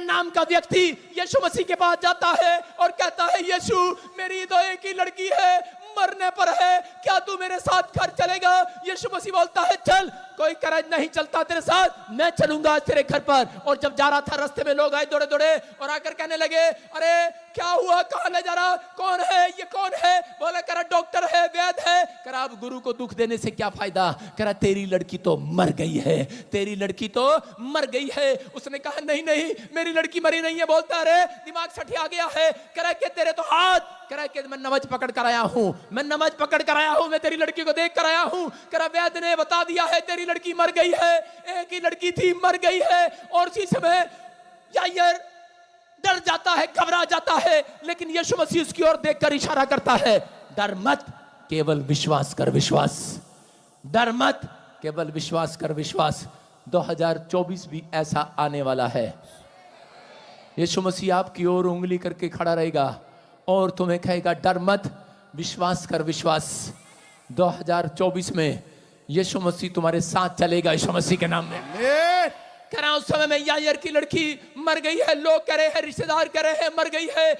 नाम का व्यक्ति यीशु मसीह के पास जाता है और कहता है, यीशु मेरी तो एक ही लड़की है, मरने पर है, क्या तू मेरे साथ घर चलेगा? यीशु मसीह बोलता है, चल। कोई करज नहीं चलता तेरे साथ, मैं चलूंगा आज तेरे घर पर। और जब जा रहा था रास्ते में लोग आए दौड़े दौड़े और आकर कहने लगे, अरे क्या हुआ, कहां ले जा रहा, कौन है ये, कौन है? बोला, करा डॉक्टर है, वैद्य है। करा अब गुरु को दुख देने से क्या फायदा? करा तेरी लड़की तो मर गई है, तेरी लड़की तो मर गई है। उसने कहा, नहीं नहीं मेरी लड़की मरी नहीं है। बोलता, अरे दिमाग सठिया गया है। करा के तेरे तो हाथ, करा के मैं नमाज पकड़ कर आया हूं, मैं नमाज पकड़ कर आया हूं, मैं तेरी लड़की को देख कर आया हूं। करा वैद्य ने बता दिया है तेरी लड़की मर गई है, एक ही लड़की थी, मर गई है। और इसी समय याईर डर जाता है, घबरा जाता है, लेकिन यीशु मसीह उसकी ओर देखकर इशारा करता है, डर मत, केवल विश्वास कर, विश्वास। डर मत, केवल विश्वास कर, विश्वास। 2024 भी ऐसा आने वाला है। यीशु मसीह आपकी ओर उंगली करके खड़ा रहेगा और तुम्हें कहेगा, डर मत, विश्वास कर, विश्वास। 2024 में यीशु मसीह तुम्हारे साथ चलेगा, यीशु मसीह के नाम में। कह रहा उस समय में याईर की लड़की मर गई है, लोग कह रहे हैं, रिश्तेदार कह रहे हैं मर गई है।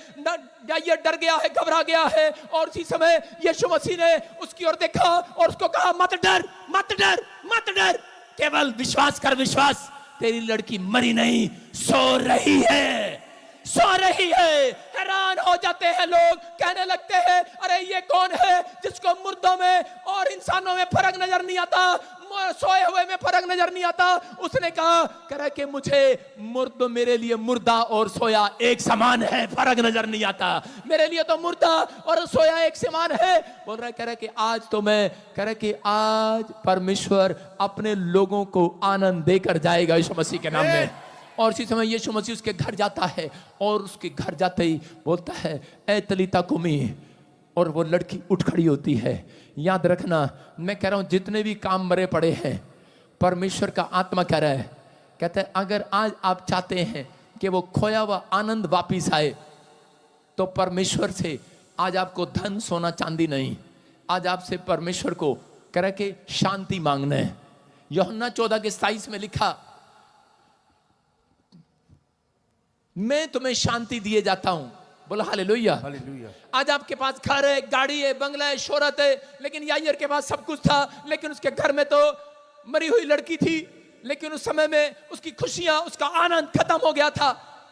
याईर डर गया है, घबरा गया है। और उसी समय यीशु मसीह ने उसकी ओर देखा और उसको कहा, मत डर, मत डर, मत डर, केवल विश्वास कर, विश्वास। तेरी लड़की मरी नहीं, सो रही है, सो रही है। हैरान हो जाते हैं लोग, कहने लगते हैं, अरे ये कौन है जिसको मुर्दों में और इंसानों में फर्क नजर नहीं आता, सोए हुए में फर्क नजर नहीं आता। उसने कहा, कह कि मुझे मुर्द, मेरे लिए मुर्दा और सोया एक समान है, फर्क नजर नहीं आता। मेरे लिए तो मुर्दा और सोया एक समान है। बोल रहा है, कह रहा कि आज तो मैं, कह रहा कि आज परमेश्वर अपने लोगों को आनंद देकर जाएगा यीशु मसीह के नाम में। और इसी समय यीशु मसीह उसके घर जाता है और उसके घर जाते ही बोलता है, ए तलीता कुमी, और वो लड़की उठ खड़ी होती है। याद रखना, मैं कह रहा हूं जितने भी काम मरे पड़े हैं, परमेश्वर का आत्मा कह रहा है, कहता है अगर आज आप चाहते हैं कि वो खोया हुआ आनंद वापिस आए, तो परमेश्वर से आज आपको धन सोना चांदी नहीं, आज आपसे परमेश्वर को कह रहा कि शांति मांगना है। यूहन्ना 14:27 में लिखा, मैं तुम्हें शांति दिए जाता हूं। बोला हालेलुया, हालेलुया। आज आपके पास घर है, गाड़ी है, बंगला है, शोहरत है, लेकिन याईर के पास सब कुछ था, लेकिन उसके घर में तो मरी हुई लड़की थी। लेकिन उस समय में उसकी खुशियां, उसका आनंद खत्म हो गया था।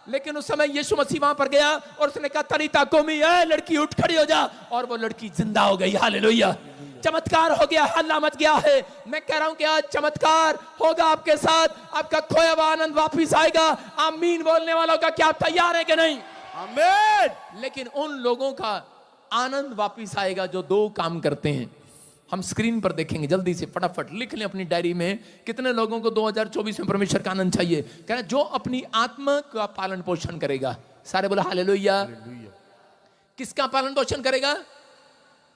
लेकिन उस समय यीशु मसीह वहां पर गया और उसने कहा, तलीता कुमी, लड़की उठ खड़ी हो जा। और वो लड़की जिंदा हो गई। हालेलुया, चमत्कार हो गया, हल्ला मच गया है। मैं कह रहा हूं कि आज चमत्कार होगा आपके साथ, आपका खोया हुआ आनंद वापिस आएगा। आमीन बोलने वालों का क्या आप तैयार है कि नहीं? आमीन। लेकिन उन लोगों का आनंद वापिस आएगा जो दो काम करते हैं। हम स्क्रीन पर देखेंगे, जल्दी से फटाफट लिख लें अपनी डायरी में, कितने लोगों को 2024 में परमेश्वर का आनंद चाहिए। कह रहे जो अपनी आत्मा का पालन पोषण करेगा। सारे बोला हालेलुया। किसका पालन पोषण करेगा?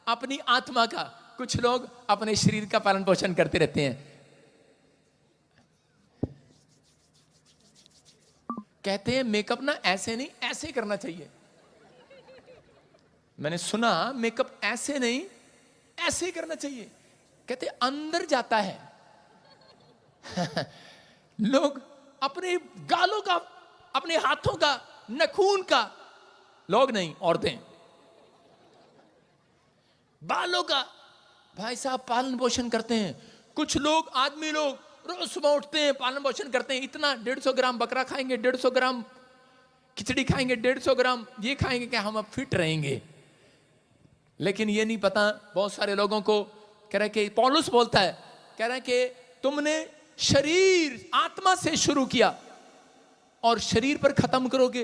अपनी आत्मा का। कुछ लोग अपने शरीर का पालन पोषण करते रहते हैं, कहते हैं मेकअप ना ऐसे नहीं ऐसे करना चाहिए। मैंने सुना मेकअप ऐसे नहीं ऐसे करना चाहिए। कहते अंदर जाता है। लोग अपने गालों का, अपने हाथों का, नाखून का, लोग नहीं औरतें, बालों का भाई साहब पालन पोषण करते हैं। कुछ लोग, आदमी लोग रोज सुबह उठते हैं, पालन पोषण करते हैं। इतना 150 ग्राम बकरा खाएंगे, 150 ग्राम खिचड़ी खाएंगे, 150 ग्राम ये खाएंगे कि हम अब फिट रहेंगे। लेकिन ये नहीं पता बहुत सारे लोगों को, कह रहे कि पौलुस बोलता है, कह रहे कि तुमने शरीर आत्मा से शुरू किया और शरीर पर खत्म करोगे।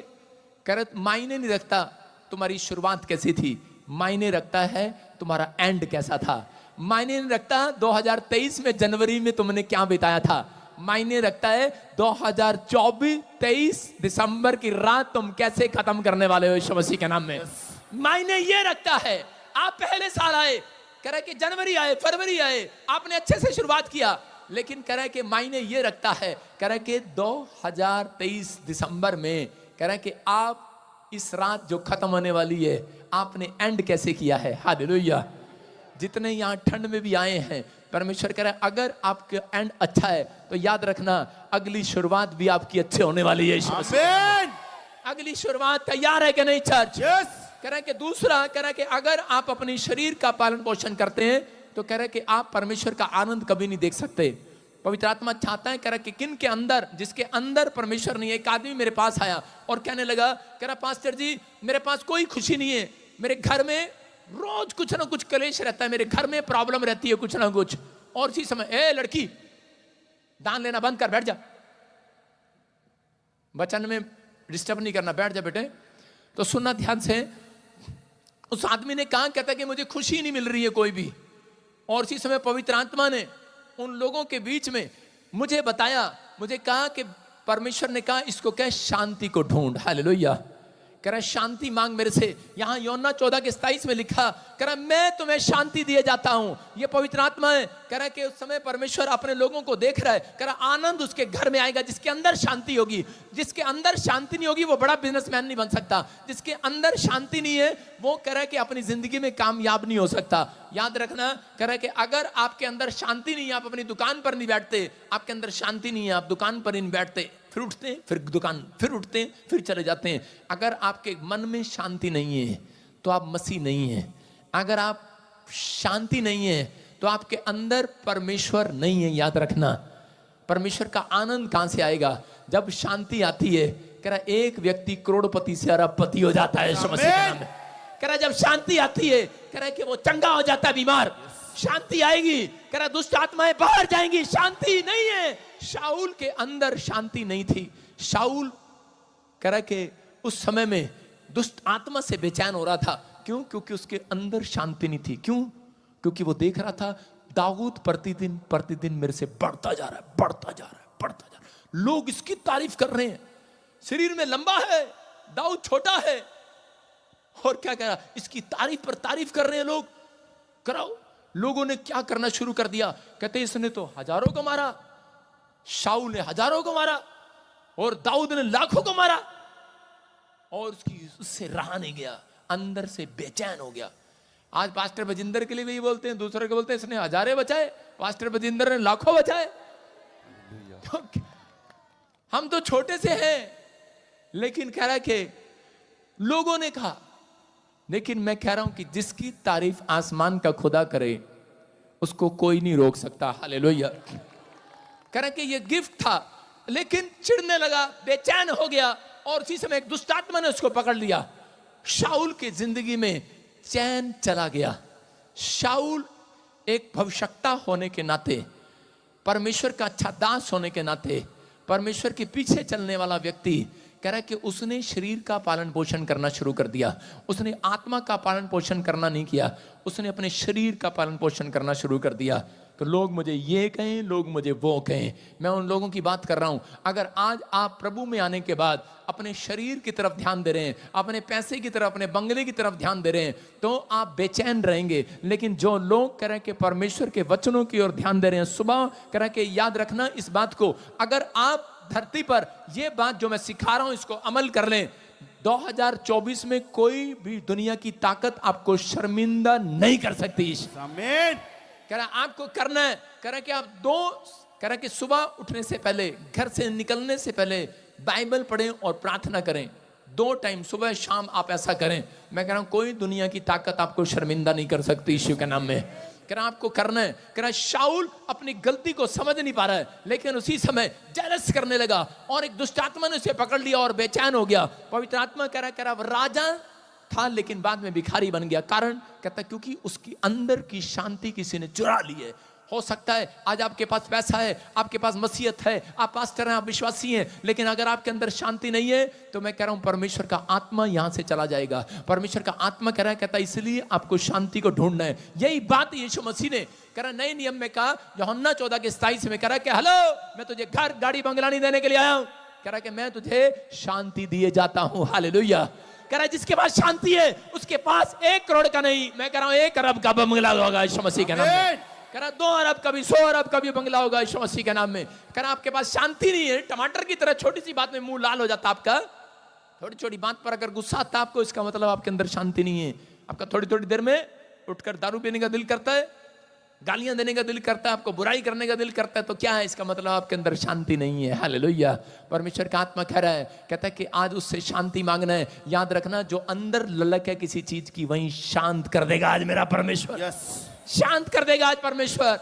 कह रहे मायने नहीं रखता तुम्हारी शुरुआत कैसी थी, मायने रखता है तुम्हारा एंड कैसा था। मायने नहीं रखता 2023 में जनवरी में तुमने क्या बिताया था। मायने रखता है 2023 दिसंबर की रात तुम कैसे खत्म करने वाले हो यीशु मसीह के नाम में। मायने ये रखता है। आप पहले साल आए, कह रहे कि जनवरी आए, फरवरी आए, आपने अच्छे से शुरुआत किया, लेकिन कह रहे कि मायने ये रखता है, कह रहे कि 2023 दिसंबर में, कह रहे कि आप इस रात जो खत्म होने वाली है, आपने एंड कैसे किया है। हालेलुया। जितने यहाँ ठंड में भी आए हैं, परमेश्वर कह रहा है अगर आपका एंड अच्छा है तो याद रखना अगली शुरुआत भी आपकी अच्छी होने वाली है। आमीन। अगली शुरुआत तैयार है कि नहीं चर्च? यस। कह रहा है कि दूसरा कह रहा है कि अगर आप अपने शरीर का पालन पोषण करते हैं तो कह रहा है कि आप परमेश्वर का आनंद कभी नहीं देख सकते। पवित्र आत्मा चाहता है कह रहा है कि किन के अंदर, जिसके अंदर परमेश्वर नहीं है। एक आदमी मेरे पास आया और कहने लगा, कह रहा पास्टर जी मेरे पास कोई खुशी नहीं है, मेरे घर में रोज कुछ ना कुछ कलेश रहता है, मेरे घर में प्रॉब्लम रहती है कुछ ना कुछ। और इसी समय ए लड़की दान लेना बंद कर, बैठ जा, वचन में डिस्टर्ब नहीं करना, बैठ जा बेटे। तो सुनना ध्यान से, उस आदमी ने कहा, कहता कि मुझे खुशी नहीं मिल रही है कोई भी। और इसी समय पवित्र आत्मा ने उन लोगों के बीच में मुझे बताया, मुझे कहा कि परमेश्वर ने कहा इसको कह शांति को ढूंढ। हालेलुया। कह रहा शांति मांग मेरे से। यहां यूहन्ना 14:27 में लिखा, कह रहा मैं तुम्हें शांति दिए जाता हूं। ये पवित्र आत्मा है। कह रहा कि उस समय परमेश्वर अपने लोगों को देख रहा है। कह रहा आनंद उसके घर में आएगा जिसके अंदर शांति होगी। जिसके अंदर शांति नहीं होगी वो बड़ा बिजनेसमैन नहीं बन सकता। जिसके अंदर शांति नहीं है वो कह रहा है कि अपनी जिंदगी में कामयाब नहीं हो सकता। याद रखना, कह रहा है कि अगर आपके अंदर शांति नहीं है, आप अपनी दुकान पर नहीं बैठते, आपके अंदर शांति नहीं है, आप दुकान पर नहीं बैठते, फिर उठते हैं, फिर दुकान, फिर उठते हैं, फिर चले जाते हैं। अगर आपके मन में शांति नहीं है तो आप मसीह नहीं है। अगर आप शांति नहीं है तो आपके अंदर परमेश्वर नहीं है। याद रखना, परमेश्वर का आनंद कहां से आएगा? जब शांति आती है। कह रहा एक व्यक्ति करोड़पति से अरबपति हो जाता है यीशु मसीह के नाम में। कह रहा जब शांति आती है, कह रहा कि वो चंगा हो जाता है बीमार। शांति आएगी, कह रहा दुष्ट आत्माएं बाहर जाएंगी। शांति नहीं है। शाऊल के अंदर शांति नहीं थी। शाऊल कह रहा कि उस समय में दुष्ट आत्मा से बेचैन हो रहा था। क्यों? क्योंकि उसके अंदर शांति नहीं थी। क्यों? क्योंकि वो देख रहा था दाऊद प्रतिदिन प्रतिदिन मेरे से बढ़ता जा रहा है, बढ़ता जा रहा है, बढ़ता जा रहा है। लोग इसकी तारीफ कर रहे हैं, शरीर में लंबा है, दाऊद छोटा है। और क्या कह रहा, इसकी तारीफ पर तारीफ कर रहे हैं लोग। कराओ, लोगों ने क्या करना शुरू कर दिया, कहते इसने तो हजारों को मारा, शाऊल ने हजारों को मारा और दाऊद ने लाखों को मारा। और उससे रहा नहीं गया, अंदर से बेचैन हो गया। आज पास्टर बजिंदर के लिए भी बोलते हैं, दूसरे को बोलते हैं इसने हजारे बचाए, पास्टर बजिंदर ने लाखों बचाए। हम तो छोटे से हैं, लेकिन कह रहा है कि लोगों ने कहा। लेकिन मैं कह रहा हूं कि जिसकी तारीफ आसमान का खुदा करे उसको कोई नहीं रोक सकता। हालेलुया। कह रहा कि ये गिफ्ट था, लेकिन चिढ़ने लगा, बेचैन हो गया। और उसी समय एक दुष्ट आत्मा ने उसको पकड़ लिया। शाऊल की जिंदगी में चैन चला गया। शाऊल एक भविष्यवक्ता होने के नाते, परमेश्वर का अच्छा दास होने के नाते, परमेश्वर के पीछे चलने वाला व्यक्ति, कह रहा है कि उसने शरीर का पालन पोषण करना शुरू कर दिया। उसने आत्मा का पालन पोषण करना नहीं किया, उसने अपने शरीर का पालन पोषण करना शुरू कर दिया। तो लोग मुझे ये कहें, लोग मुझे वो कहें, मैं उन लोगों की बात कर रहा हूं। अगर आज आप प्रभु में आने के बाद अपने शरीर की तरफ ध्यान दे रहे हैं, अपने पैसे की तरफ, अपने बंगले की तरफ ध्यान दे रहे हैं, तो आप बेचैन रहेंगे। लेकिन जो लोग कह रहे हैं कि परमेश्वर के वचनों की ओर ध्यान दे रहे हैं, सुबह कह रहे हैं कि याद रखना इस बात को, अगर आप धरती पर ये बात जो मैं सिखा रहा हूं इसको अमल कर लें, 2024 में कोई भी दुनिया की ताकत आपको शर्मिंदा नहीं कर सकती। आमीन। कह रहा आपको करना है, कह रहा कि आप कह रहा कि सुबह उठने से पहले, घर से निकलने से पहले बाइबल पढ़ें और प्रार्थना करें। 2 टाइम, सुबह शाम आप ऐसा करें। मैं कह रहा हूं कोई दुनिया की ताकत आपको शर्मिंदा नहीं कर सकती यीशु के नाम में। कह रहा आपको करना है। कह रहा शाऊल अपनी गलती को समझ नहीं पा रहा है, लेकिन उसी समय जेलस करने लगा और एक दुष्ट आत्मा ने उसे पकड़ लिया और बेचैन हो गया। पवित्र आत्मा कह रहा राजा था लेकिन बाद में भिखारी बन गया। कारण कहता क्योंकि उसकी अंदर की शांति किसी ने चुरा ली है। हो सकता है आज आपके पास पैसा है, आपके पास मसीहत है, आप पास्टर हैं, आप विश्वासी हैं, लेकिन अगर आपके अंदर शांति नहीं है तो मैं कह रहा हूं परमेश्वर का आत्मा यहां से चला जाएगा। परमेश्वर का आत्मा कह रहा है, कहता इसलिए आपको शांति को ढूंढना है। यही बात यीशु मसीह ने कह रहा नए नियम में कहा, यूहन्ना 14:27 में कह रहा कि हेलो, मैं तुझे घर गाड़ी बंगला नहीं देने के लिए आया हूं, कह रहा कि मैं तुझे शांति दिए जाता हूं। हालेलुया। कह रहा जिसके पास शांति है उसके पास 1 करोड़ का नहीं, मैं कह रहा हूं 1 अरब का बंगला होगा यीशु मसीह के नाम में। कह रहा 2 अरब का भी, 100 अरब का भी बंगला होगा यीशु मसीह के नाम में। कह रहा आपके पास शांति नहीं है, टमाटर की तरह छोटी सी बात में मुंह लाल हो जाता आपका। थोड़ी छोटी बात पर अगर गुस्सा आता आपको, इसका मतलब आपके अंदर शांति नहीं है। आपका थोड़ी थोड़ी देर में उठकर दारू पीने का दिल करता है, गालियां देने का दिल करता है, आपको बुराई करने का दिल करता है, तो क्या है इसका मतलब? आपके अंदर शांति नहीं है। हालेलुया। परमेश्वर का आत्मा कह रहा है, कहता है कि आज उससे शांति मांगना है। याद रखना, जो अंदर ललक है किसी चीज की, वही शांत कर देगा आज मेरा परमेश्वर। शांत कर देगा आज परमेश्वर।